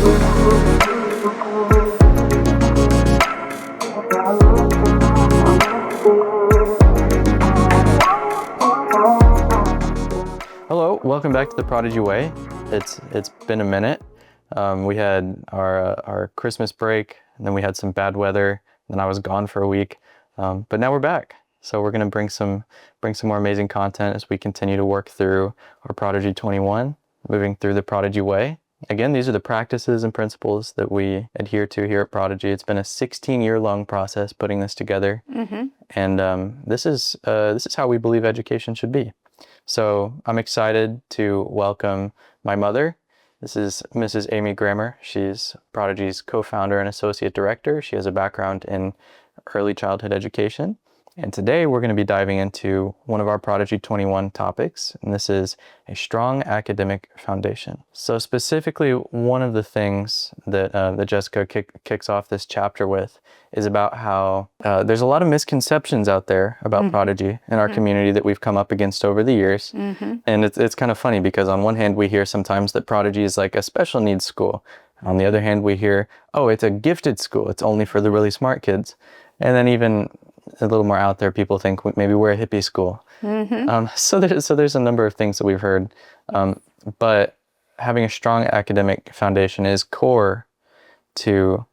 Hello, welcome back to the Prodigy Way. It's been a minute. We had our Christmas break, and then we had some bad weather, and then I was gone for a week. But now we're back. So we're going to bring some more amazing content as we continue to work through our Prodigy 21, moving through the Prodigy Way. Again, these are the practices and principles that we adhere to here at Prodigy. It's been a 16-year-long process putting this together, and this is how we believe education should be. So I'm excited to welcome my mother. This is Mrs. Amy Grammer. She's Prodigy's co-founder and associate director. She has a background in early childhood education. And today we're going to be diving into one of our Prodigy 21 topics, and this is a strong academic foundation. So specifically, one of the things that Jessica kicks off this chapter with is about how there's a lot of misconceptions out there about Prodigy in our community that we've come up against over the years. And it's kind of funny because on one hand we hear sometimes that Prodigy is like a special needs school. On the other hand we hear, oh, it's a gifted school. It's only for the really smart kids. And then even a little more out there, people think maybe we're a hippie school. So there's a number of things that we've heard, but having a strong academic foundation is core to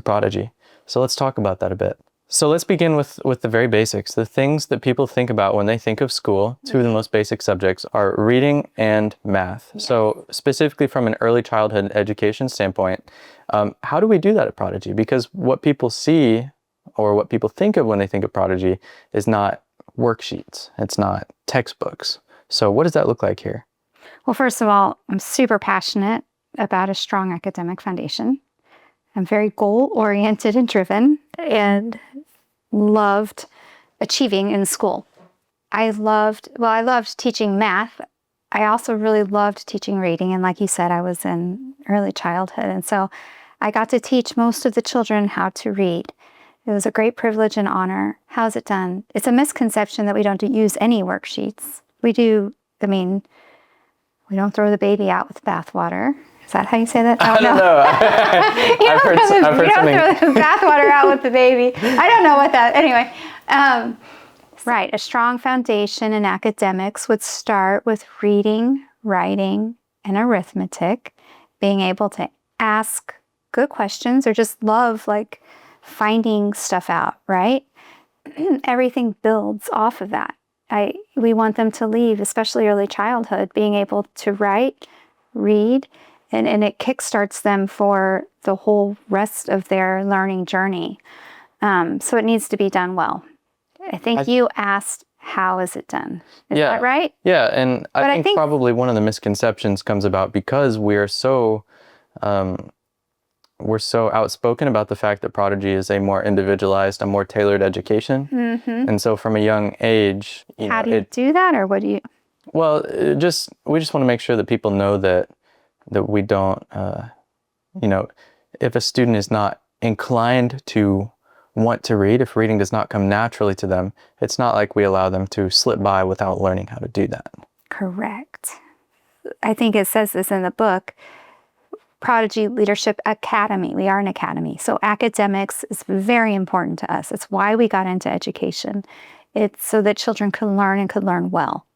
Prodigy. So let's talk about that a bit. So let's begin with the very basics. The things that people think about when they think of school, two of the most basic subjects are reading and math. Yes. So specifically from an early childhood education standpoint, how do we do that at Prodigy? Because what people see or what people think of when they think of Prodigy is not worksheets. It's not textbooks. So what does that look like here? Well, first of all, I'm super passionate about a strong academic foundation. I'm very goal-oriented and driven and loved achieving in school. I loved teaching math. I also really loved teaching reading. And like you said, I was in early childhood. And so I got to teach most of the children how to read. It was a great privilege and honor. How's it done? It's a misconception that we don't use any worksheets. We do, we don't throw the baby out with bathwater. Is that how you say that? I don't know. I've heard something. You don't throw the bathwater out with the baby. I don't know what that, anyway. Right, a strong foundation in academics would start with reading, writing, and arithmetic, being able to ask good questions or just love finding stuff out, right? Everything builds off of that. We want them to leave, especially early childhood, being able to write, read, and it kickstarts them for the whole rest of their learning journey. So it needs to be done well. I think you asked, how is it done? Is that right? Yeah, and I think probably one of the misconceptions comes about because we're so outspoken about the fact that Prodigy is a more individualized, a more tailored education. And so from a young age, how do you do that, or what do you? Well, we just want to make sure that people know that we don't, if a student is not inclined to want to read, if reading does not come naturally to them, it's not like we allow them to slip by without learning how to do that. Correct. I think it says this in the book, Prodigy Leadership Academy. We are an academy. So academics is very important to us. It's why we got into education. It's so that children can learn and could learn well.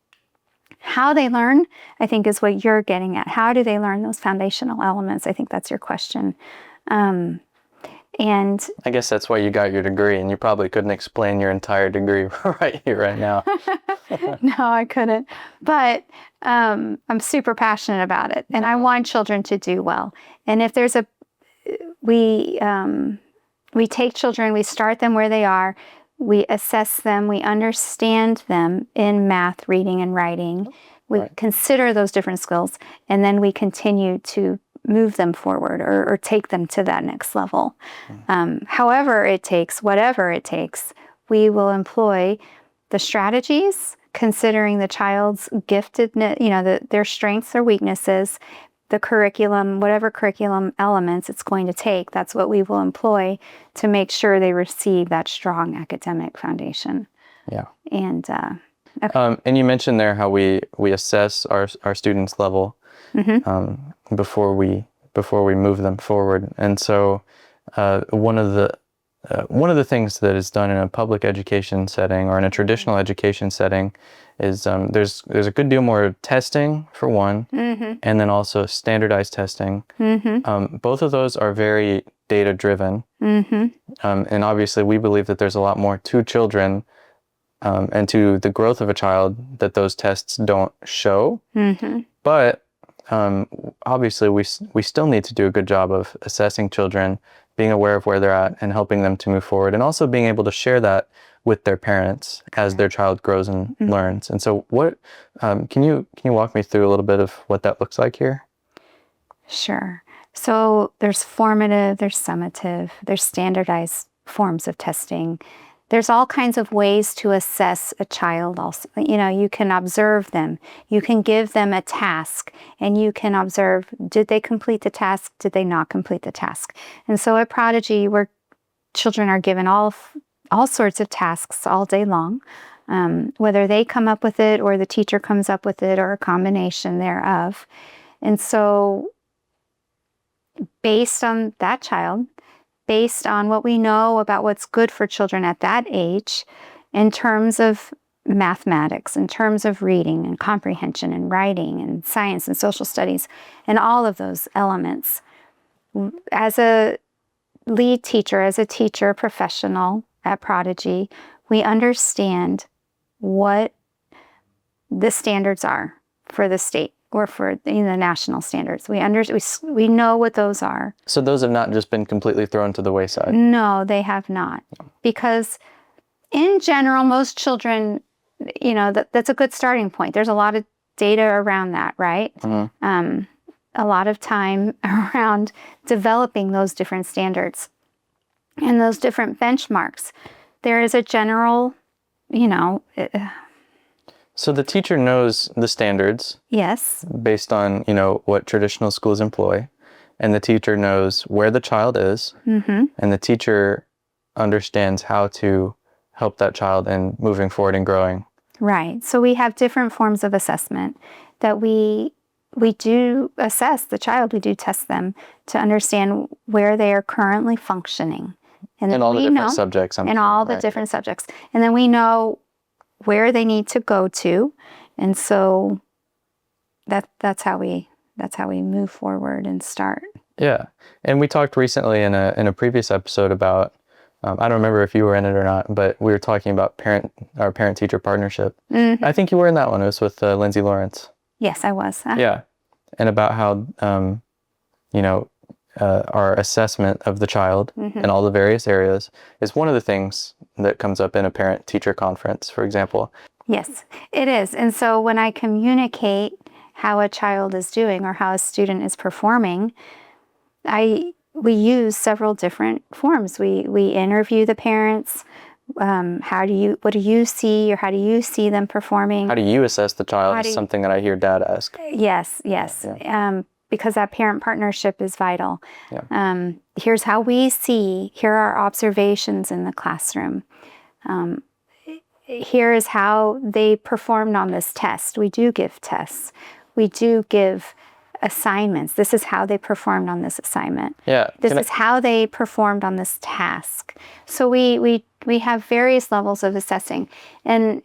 How they learn, I think, is what you're getting at. How do they learn those foundational elements? I think that's your question. And I guess that's why you got your degree, and you probably couldn't explain your entire degree right here, right now. No, I couldn't. But I'm super passionate about it, and I want children to do well. And if there's we take children, we start them where they are, we assess them, we understand them in math, reading, and writing. We consider those different skills, and then we continue to move them forward or take them to that next level. However it takes, whatever it takes, we will employ the strategies, considering the child's giftedness, their strengths or weaknesses, the curriculum, whatever curriculum elements it's going to take, that's what we will employ to make sure they receive that strong academic foundation. Yeah. And and you mentioned there how we assess our students' level before we before we move them forward. And so one of the things that is done in a public education setting or in a traditional education setting is there's a good deal more testing for one, and then also standardized testing. Both of those are very data driven, and obviously we believe that there's a lot more to children and to the growth of a child that those tests don't show. But obviously we still need to do a good job of assessing children, being aware of where they're at and helping them to move forward, and also being able to share that with their parents as their child grows and learns. And so what can you walk me through a little bit of what that looks like here? Sure. So there's formative, there's summative, there's standardized forms of testing. There's all kinds of ways to assess a child also. You can observe them. You can give them a task and you can observe, did they complete the task? Did they not complete the task? And so at Prodigy, where children are given all sorts of tasks all day long, whether they come up with it or the teacher comes up with it or a combination thereof. And so based on that child, based on what we know about what's good for children at that age, in terms of mathematics, in terms of reading and comprehension and writing and science and social studies, and all of those elements. As a lead teacher, as a teacher professional at Prodigy, we understand what the standards are for the state or for the national standards. We know what those are. So those have not just been completely thrown to the wayside? No, they have not. Because in general, most children, that's a good starting point. There's a lot of data around that, right? A lot of time around developing those different standards and those different benchmarks. There is a general, So the teacher knows the standards. Yes. Based on, what traditional schools employ. And the teacher knows where the child is. And the teacher understands how to help that child in moving forward and growing. Right. So we have different forms of assessment that we do assess the child. We do test them to understand where they are currently functioning. And in all the different subjects. In all the different subjects. And then we know where they need to go to, and so that's how we move forward and start. Yeah, and we talked recently in a previous episode about I don't remember if you were in it or not, but we were talking about our parent-teacher partnership. I think you were in that one. It was with Lindsay Lawrence. Yes, I was. Yeah, and about how our assessment of the child in all the various areas is one of the things that comes up in a parent-teacher conference, for example. Yes, it is. And so when I communicate how a child is doing or how a student is performing, we use several different forms. We interview the parents. What do you see, or how do you see them performing? How do you assess the child? Is something that I hear Dad ask. Yes. Yeah. Because that parent partnership is vital. Yeah. Here's how we see. Here are observations in the classroom. Here is how they performed on this test. We do give tests. We do give assignments. This is how they performed on this assignment. Yeah. This is how they performed on this task. So we have various levels of assessing. And,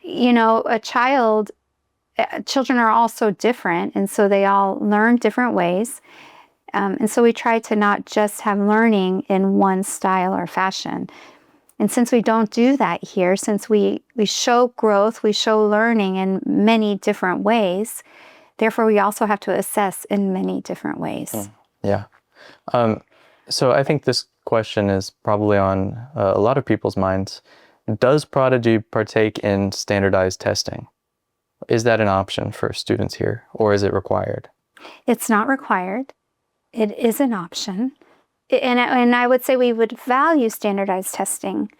children are also different, and so they all learn different ways. And so we try to not just have learning in one style or fashion. And since we don't do that here, since we show growth, we show learning in many different ways, therefore we also have to assess in many different ways. Yeah. So I think this question is probably on a lot of people's minds. Does Prodigy partake in standardized testing? Is that an option for students here, or is it required? It's not required. It is an option. And I would say we would value standardized testing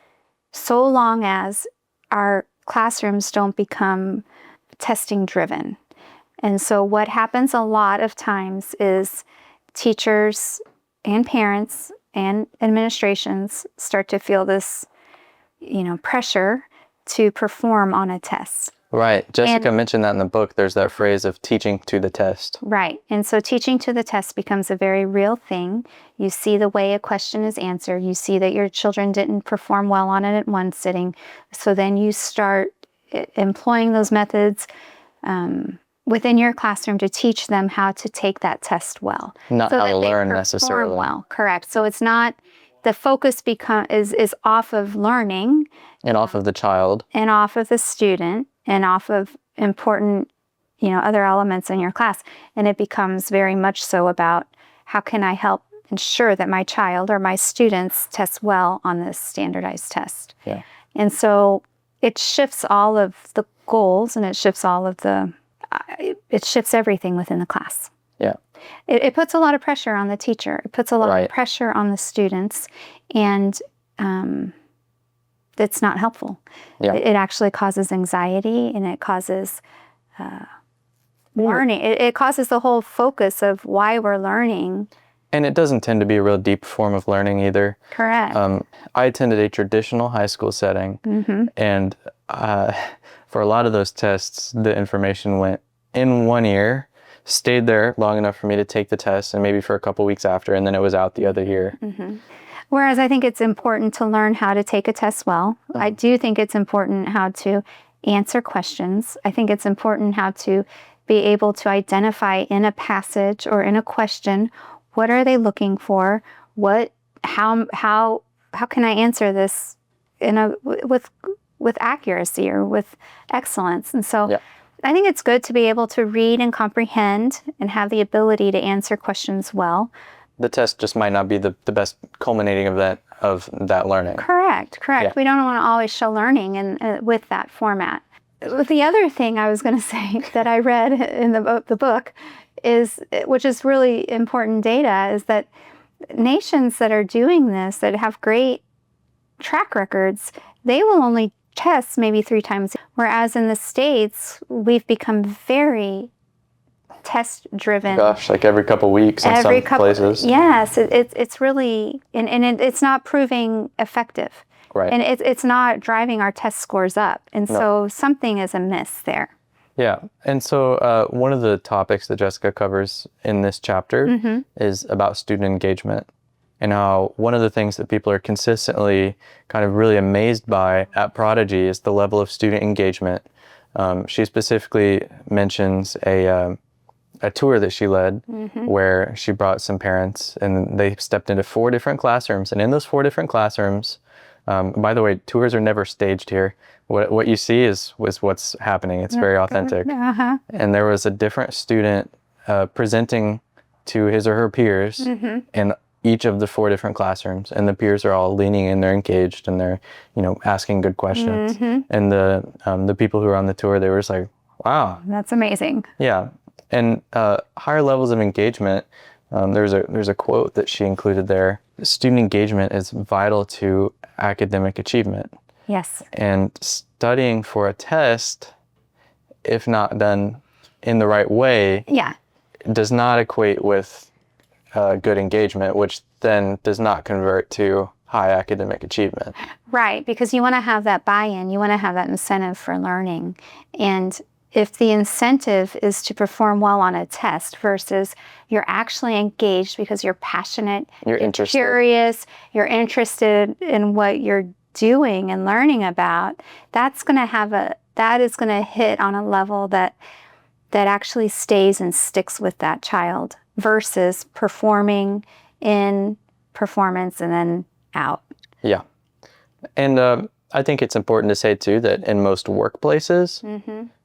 so long as our classrooms don't become testing driven. And so what happens a lot of times is teachers and parents and administrations start to feel this, pressure to perform on a test. Right. Jessica mentioned that in the book. There's that phrase of teaching to the test. Right. And so teaching to the test becomes a very real thing. You see the way a question is answered. You see that your children didn't perform well on it at one sitting. So then you start employing those methods within your classroom to teach them how to take that test well. Not so how that to they learn perform necessarily. well. Correct. So it's not, the focus is off of learning. And off of the child. And off of the student. And off of important, other elements in your class. And it becomes very much so about how can I help ensure that my child or my students test well on this standardized test. Yeah. And so it shifts all of the goals and it shifts it shifts everything within the class. Yeah. It puts a lot of pressure on the teacher. It puts a lot Right. of pressure on the students. And it's not helpful. Yeah. It actually causes anxiety and it causes learning. It causes the whole focus of why we're learning. And it doesn't tend to be a real deep form of learning either. Correct. I attended a traditional high school setting, and for a lot of those tests, the information went in one ear, stayed there long enough for me to take the test, and maybe for a couple weeks after, and then it was out the other ear. Whereas I think it's important to learn how to take a test well. I do think it's important how to answer questions. I think it's important how to be able to identify in a passage or in a question, what are they looking for? How can I answer this with accuracy or with excellence? And so I think it's good to be able to read and comprehend and have the ability to answer questions well. The test just might not be the best culminating of that learning. Correct. Yeah. We don't want to always show learning with that format. The other thing I was going to say that I read in the book which is really important data, is that nations that are doing this, that have great track records, they will only test maybe 3 times. Whereas in the States, we've become very test-driven. Gosh, like every couple weeks in some places. Yes, it's really, and it's not proving effective. Right. And it's not driving our test scores up. And so something is amiss there. Yeah. And so one of the topics that Jessica covers in this chapter is about student engagement, and how one of the things that people are consistently kind of really amazed by at Prodigy is the level of student engagement. She specifically mentions a tour that she led where she brought some parents and they stepped into 4 different classrooms. And in those 4 different classrooms, by the way, tours are never staged here. What you see is what's happening. It's very authentic. And there was a different student presenting to his or her peers in each of the 4 different classrooms. And the peers are all leaning in, they're engaged, and they're, asking good questions. And the people who were on the tour, they were just like, wow. That's amazing. Yeah. And higher levels of engagement, there's a quote that she included there. Student engagement is vital to academic achievement. Yes. And studying for a test, if not done in the right way, does not equate with good engagement, which then does not convert to high academic achievement. Right, because you want to have that buy-in, you want to have that incentive for learning. And if the incentive is to perform well on a test versus you're actually engaged because you're passionate, you're interested, curious, you're interested in what you're doing and learning about, that is going to hit on a level that actually stays and sticks with that child versus performing in performance and then out. Yeah. And I think it's important to say too that in most workplaces,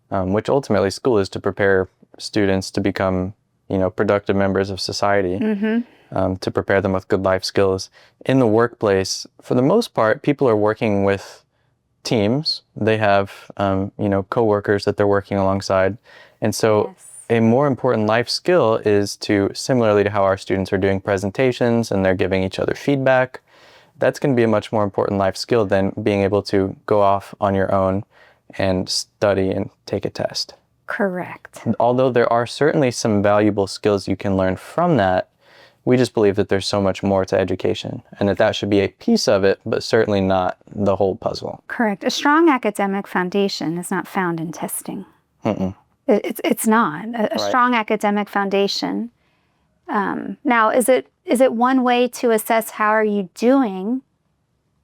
which ultimately school is to prepare students to become, productive members of society, to prepare them with good life skills. In the workplace, for the most part, people are working with teams. They have, coworkers that they're working alongside. And so a more important life skill is to, similarly to how our students are doing presentations and they're giving each other feedback, that's going to be a much more important life skill than being able to go off on your own and study and take a test. Correct. Although there are certainly some valuable skills you can learn from that, We just believe that there's so much more to education and that should be a piece of it, but certainly not the whole puzzle. Correct. A strong academic foundation is not found in testing. It's not. A strong academic foundation. Now, is it one way to assess how are you doing,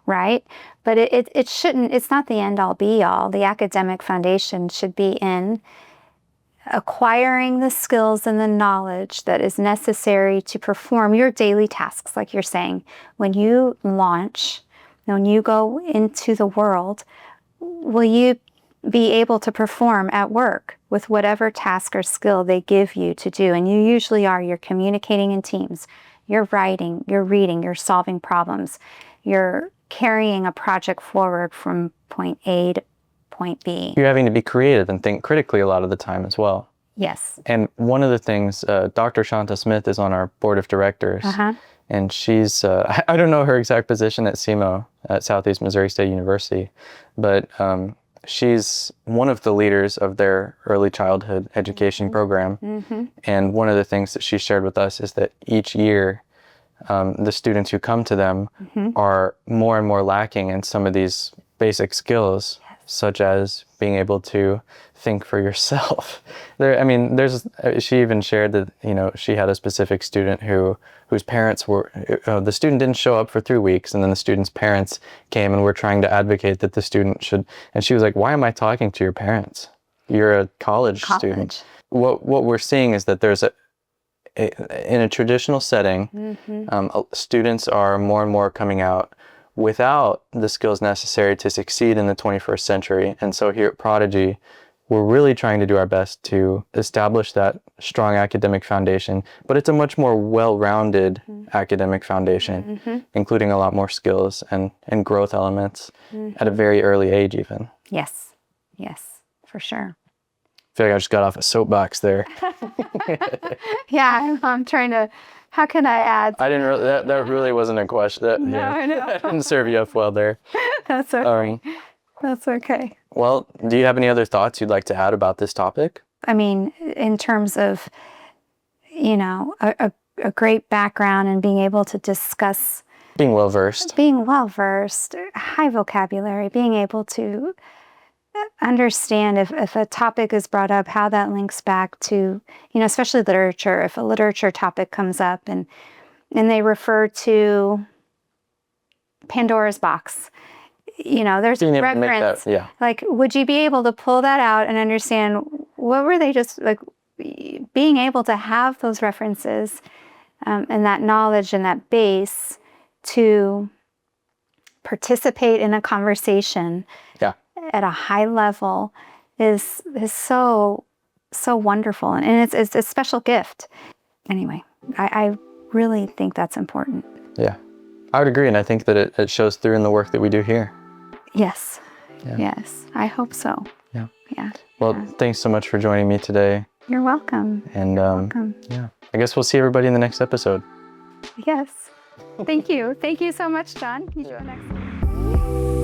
right? But it shouldn't, it's not the end all be all. The academic foundation should be in acquiring the skills and the knowledge that is necessary to perform your daily tasks, like you're saying. When you launch, when you go into the world, will you be able to perform at work with whatever task or skill they give you to do? And you usually are. You're communicating in teams. You're writing, you're reading, you're solving problems. You're carrying a project forward from point A to point B. You're having to be creative and think critically a lot of the time as well. Yes. And one of the things, Dr. Shanta Smith is on our board of directors, and she's, I don't know her exact position at SEMO, at Southeast Missouri State University, but she's one of the leaders of their early childhood education program. And one of the things that she shared with us is that each year, the students who come to them are more and more lacking in some of these basic skills, such as being able to think for yourself. She even shared that, she had a specific student whose parents were, the student didn't show up for 3 weeks, and then the student's parents came and were trying to advocate that the student should, and she was like, why am I talking to your parents? You're a college student. What we're seeing is that there's in a traditional setting, students are more and more coming out without the skills necessary to succeed in the 21st century. And so here at Prodigy, we're really trying to do our best to establish that strong academic foundation, but it's a much more well-rounded academic foundation, including a lot more skills and growth elements at a very early age even. Yes, for sure. I feel like I just got off a soapbox there. Yeah, I'm trying to, how can I add? I didn't really, that really wasn't a question. No, I know. I didn't serve you up well there. That's okay. That's okay. Well, do you have any other thoughts you'd like to add about this topic? I mean, in terms of, a great background and being able to discuss. Being well-versed, high vocabulary, being able to understand if a topic is brought up, how that links back to, especially literature. If a literature topic comes up and they refer to Pandora's box, there's reference. Like, would you be able to pull that out and understand what were they just like? Being able to have those references and that knowledge and that base to participate in a conversation at a high level is so wonderful, and it's a special gift. Anyway, I really think that's important. Yeah, I would agree, and I think that it shows through in the work that we do here. Yes, yes, I hope so. Yeah. Well, thanks so much for joining me today. You're welcome. And You're welcome. Yeah, I guess we'll see everybody in the next episode. Yes. Thank you. Thank you so much, John. You do the next one.